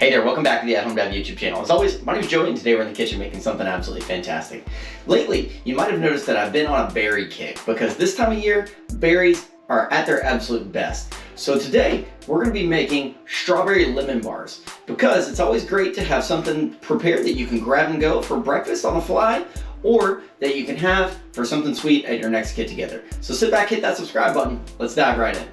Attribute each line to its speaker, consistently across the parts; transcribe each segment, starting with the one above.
Speaker 1: Hey there, welcome back to the At Home Dad YouTube channel. As always, my name is Joey and today we're in the kitchen making something absolutely fantastic. Lately, you might have noticed that I've been on a berry kick because this time of year, berries are at their absolute best. So today, we're going to be making strawberry lemon bars because it's always great to have something prepared that you can grab and go for breakfast on the fly or that you can have for something sweet at your next get together. So sit back, hit that subscribe button. Let's dive right in.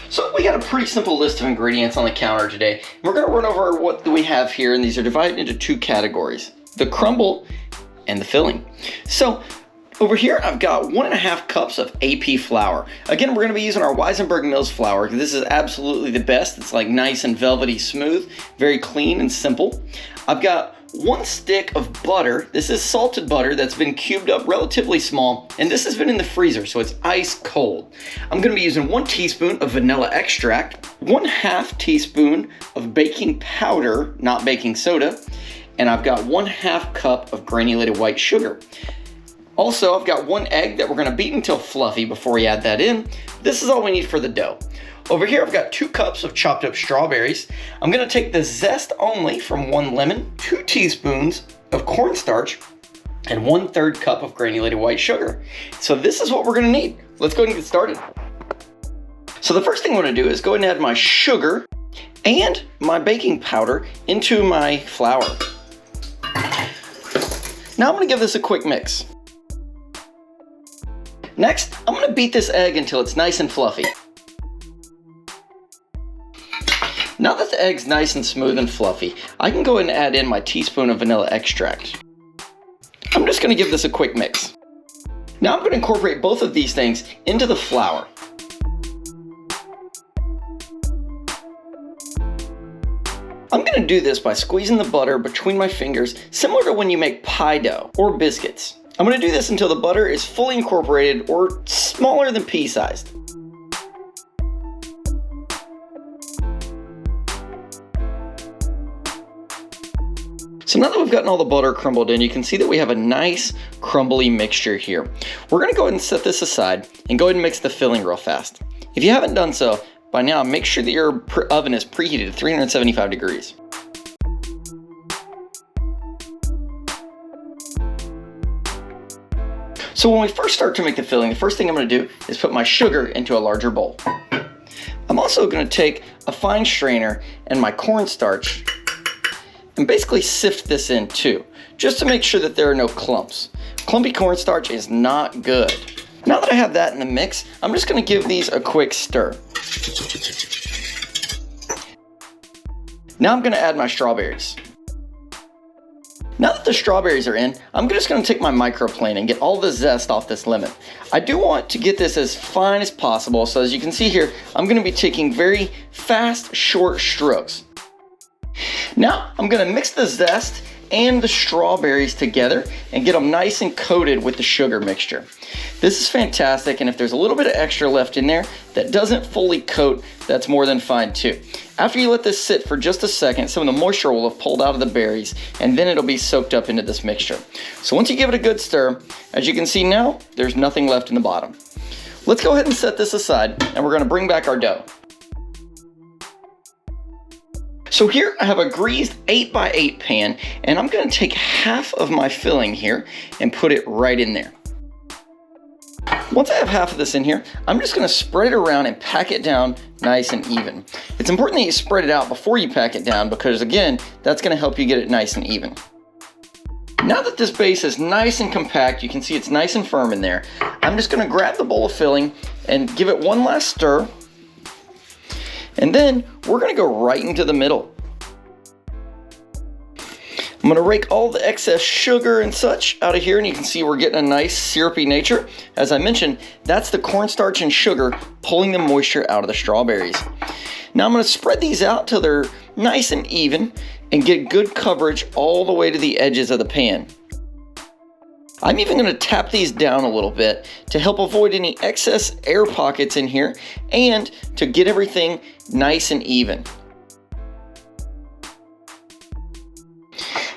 Speaker 1: So we got a pretty simple list of ingredients on the counter today. We're going to run over what we have here, and these are divided into two categories: the crumble and the filling. So over here I've got 1.5 cups of AP flour. Again, we're going to be using our Weisenberg Mills flour. This is absolutely the best. It's like nice and velvety smooth, very clean and simple. I've got 1 stick of butter. This is salted butter that's been cubed up relatively small, and this has been in the freezer, so it's ice cold. I'm going to be using 1 teaspoon of vanilla extract, 1/2 teaspoon of baking powder, not baking soda, and I've got 1/2 cup of granulated white sugar. Also, I've got 1 egg that we're going to beat until fluffy before we add that in. This is all we need for the dough. Over here, I've got 2 cups of chopped up strawberries. I'm gonna take the zest only from 1 lemon, 2 teaspoons of cornstarch, and 1/3 cup of granulated white sugar. So this is what we're gonna need. Let's go ahead and get started. So the first thing I'm gonna do is go ahead and add my sugar and my baking powder into my flour. Now I'm gonna give this a quick mix. Next, I'm gonna beat this egg until it's nice and fluffy. Now that the egg's nice and smooth and fluffy, I can go ahead and add in my teaspoon of vanilla extract. I'm just going to give this a quick mix. Now I'm going to incorporate both of these things into the flour. I'm going to do this by squeezing the butter between my fingers, similar to when you make pie dough or biscuits. I'm going to do this until the butter is fully incorporated or smaller than pea-sized. So now that we've gotten all the butter crumbled in, you can see that we have a nice crumbly mixture here. We're going to go ahead and set this aside and go ahead and mix the filling real fast. If you haven't done so by now, make sure that your oven is preheated at 375 degrees. So when we first start to make the filling, the first thing I'm going to do is put my sugar into a larger bowl. I'm also going to take a fine strainer and my cornstarch and basically sift this in too, just to make sure that there are no clumps. Clumpy cornstarch is not good. Now that I have that in the mix, I'm just gonna give these a quick stir. Now I'm gonna add my strawberries. Now that the strawberries are in, I'm just gonna take my microplane and get all the zest off this lemon. I do want to get this as fine as possible, so as you can see here, I'm gonna be taking very fast, short strokes. Now I'm going to mix the zest and the strawberries together and get them nice and coated with the sugar mixture. This is fantastic, and if there's a little bit of extra left in there that doesn't fully coat, that's more than fine too. After you let this sit for just a second, some of the moisture will have pulled out of the berries, and then it'll be soaked up into this mixture. So once you give it a good stir, as you can see now, there's nothing left in the bottom. Let's go ahead and set this aside, and we're going to bring back our dough. So here I have a greased 8x8 pan, and I'm going to take half of my filling here and put it right in there. Once I have half of this in here, I'm just going to spread it around and pack it down nice and even. It's important that you spread it out before you pack it down because, again, that's going to help you get it nice and even. Now that this base is nice and compact, you can see it's nice and firm in there, I'm just going to grab the bowl of filling and give it one last stir. And then we're going to go right into the middle. I'm going to rake all the excess sugar and such out of here, and you can see we're getting a nice syrupy nature. As I mentioned, that's the cornstarch and sugar pulling the moisture out of the strawberries. Now I'm going to spread these out till they're nice and even and get good coverage all the way to the edges of the pan. I'm even going to tap these down a little bit to help avoid any excess air pockets in here and to get everything nice and even.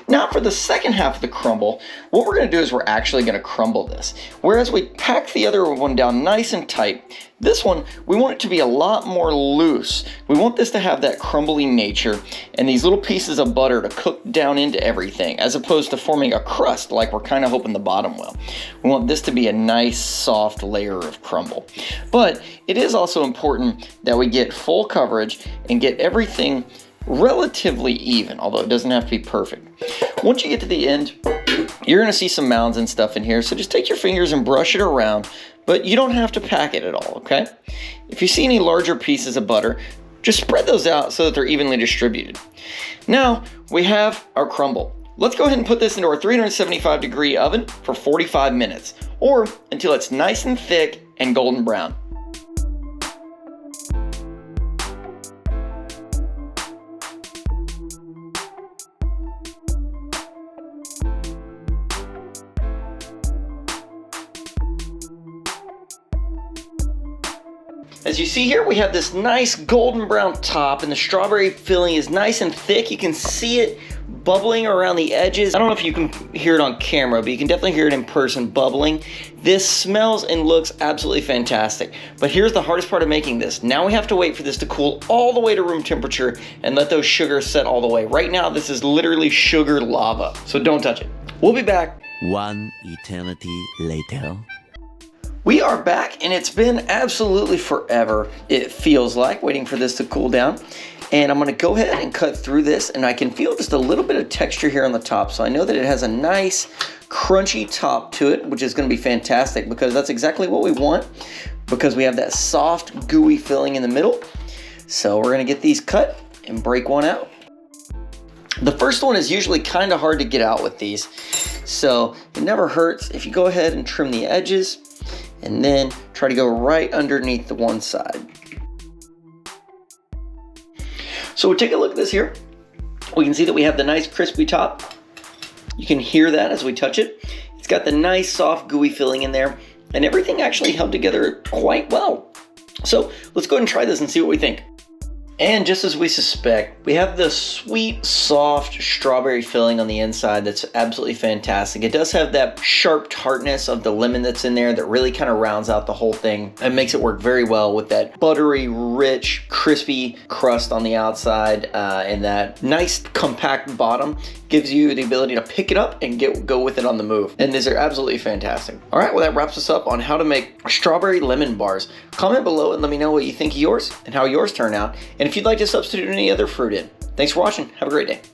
Speaker 1: Now for the second half of the crumble, what we're going to do is we're actually going to crumble this. Whereas we pack the other one down nice and tight, this one, we want it to be a lot more loose. We want this to have that crumbly nature and these little pieces of butter to cook down into everything, as opposed to forming a crust like we're kind of hoping the bottom will. We want this to be a nice soft layer of crumble. But it is also important that we get full coverage and get everything relatively even, although it doesn't have to be perfect. Once you get to the end, you're going to see some mounds and stuff in here, so just take your fingers and brush it around, but you don't have to pack it at all, okay? If you see any larger pieces of butter, just spread those out so that they're evenly distributed. Now we have our crumble. Let's go ahead and put this into our 375-degree oven for 45 minutes, or until it's nice and thick and golden brown. As you see here, we have this nice golden brown top and the strawberry filling is nice and thick. You can see it bubbling around the edges. I don't know if you can hear it on camera, but you can definitely hear it in person bubbling. This smells and looks absolutely fantastic. But here's the hardest part of making this. Now we have to wait for this to cool all the way to room temperature and let those sugars set all the way. Right now, this is literally sugar lava, so don't touch it. We'll be back.
Speaker 2: One eternity later.
Speaker 1: We are back, and it's been absolutely forever, it feels like, waiting for this to cool down. And I'm going to go ahead and cut through this, and I can feel just a little bit of texture here on the top. So I know that it has a nice crunchy top to it, which is going to be fantastic because that's exactly what we want, because we have that soft, gooey filling in the middle. So we're going to get these cut and break one out. The first one is usually kind of hard to get out with these, so it never hurts if you go ahead and trim the edges and then try to go right underneath the one side. So we'll take a look at this here. We can see that we have the nice crispy top. You can hear that as we touch it. It's got the nice soft gooey filling in there, and everything actually held together quite well. So let's go ahead and try this and see what we think. And just as we suspect, we have the sweet, soft strawberry filling on the inside that's absolutely fantastic. It does have that sharp tartness of the lemon that's in there that really kind of rounds out the whole thing and makes it work very well with that buttery, rich, crispy crust on the outside, and that nice compact bottom gives you the ability to pick it up and go with it on the move. And these are absolutely fantastic. All right, well, that wraps us up on how to make strawberry lemon bars. Comment below and let me know what you think of yours and how yours turn out, and if you'd like to substitute any other fruit in. Thanks for watching. Have a great day.